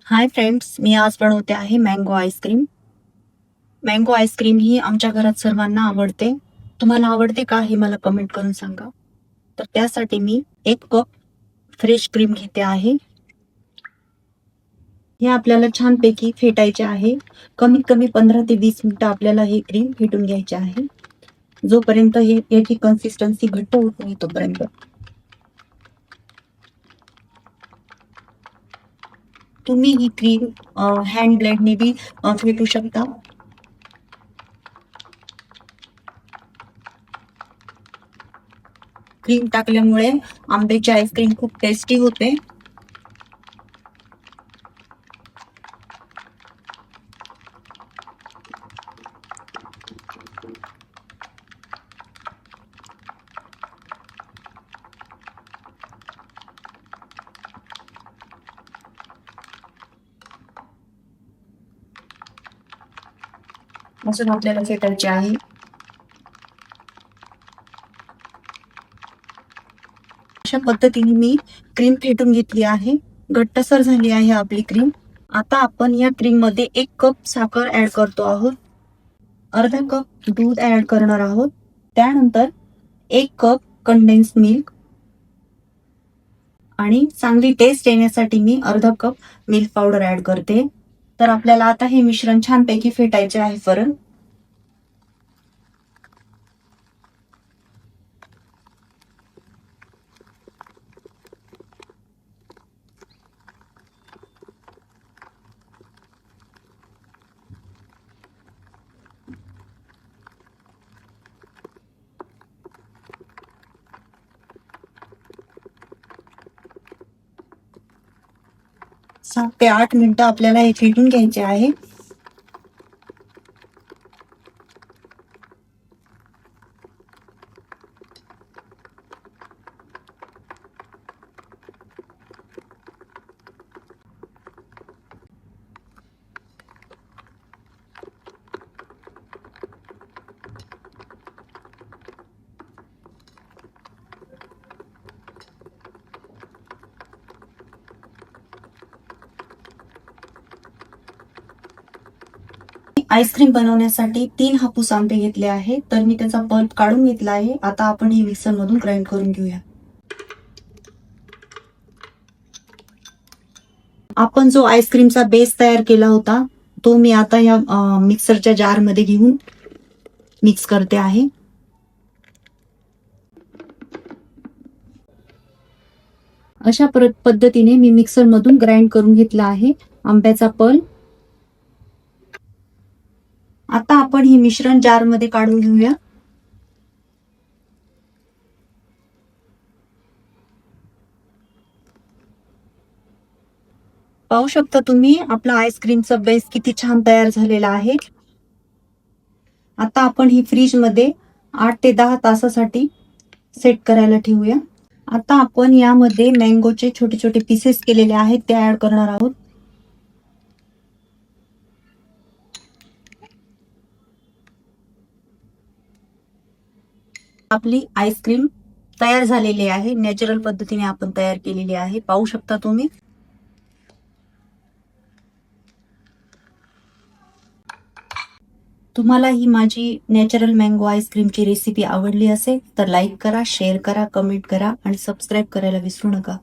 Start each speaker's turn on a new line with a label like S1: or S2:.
S1: Hi friends, मी आज बनवते आहे मँगो आईस्क्रीम. मँगो आईस्क्रीम ही आमच्या घरात सर्वांना आवडते. तुम्हाला आवडते का हे मला कमेंट करून सांगा. तर त्यासाठी मी 1 कप फ्रेश क्रीम घेते आहे. हे आपल्याला छानपैकी फेटायचे आहे. कमीत कमी 15 ते 20 मिनिटं आपल्याला हे क्रीम फेटून घ्यायचे आहे. जोपर्यंत याची कन्सिस्टन्सी घट्ट होत नाही तोपर्यंत. तुम्ही ही क्रीम हँड ब्लेंडने बी फेटू शकता. क्रीम टाकल्यामुळे आंब्याची आईस्क्रीम खूप टेस्टी होते. अजून आपल्याला फेटायचे आहे. अशा पद्धतीने मी क्रीम फेटून घेतली आहे. घट्टसर झाली आहे आपली क्रीम. आता आपण या क्रीम मध्ये 1 कप साखर ऍड करतो आहोत. अर्धा कप दूध ऍड करणार आहोत. त्यानंतर 1 कप कंडेन्स मिल्क आणि चांगली टेस्ट येण्यासाठी मी अर्धा कप मिल्क पावडर ऍड करते. तर आपल्याला आता हे मिश्रण छानपैकी फेटायचे आहे परत. सात ते 8 मिनिटं आपल्याला हे फेटून घ्यायचे आहे. आईस्क्रीम बनवण्यासाठी 3 हापूस आंबे घेतले आहे. तर मी त्याचा पल्प काढून घेतला आहे. आता आपण हे मिक्सर मधून ग्राइंड करून घेऊया. आपण जो आईस्क्रीमचा बेस तयार केला होता तो मी आता या मिक्सरच्या जार मध्ये घेऊन मिक्स करते आहे. अशा पद्धतीने मी मिक्सर मधून ग्राइंड करून घेतला आहे आंब्याचा पल्प. आता आपण हे मिश्रण जार मध्ये काढून घेऊया. पाहू शकता तुम्ही आपला आईस्क्रीमचा बेस किती छान तयार झालेला आहे. आता आपण ही फ्रीज मध्ये 8 ते 10 तासासाठी सेट करायला ठेवूया. आता आपण यामध्ये मँगोचे छोटे छोटे पीसेस केलेले आहेत ते ऍड करणार आहोत. आपली आईस्क्रीम तयार झालेली आहे. नॅचरल पद्धतीने आपण तयार केलेली आहे. पाहू शकता तुम्ही. तुम्हाला ही माझी नॅचरल मँगो आईस्क्रीमची रेसिपी आवडली असेल तर लाईक करा, शेअर करा, कमेंट करा आणि सबस्क्राईब करायला विसरू नका.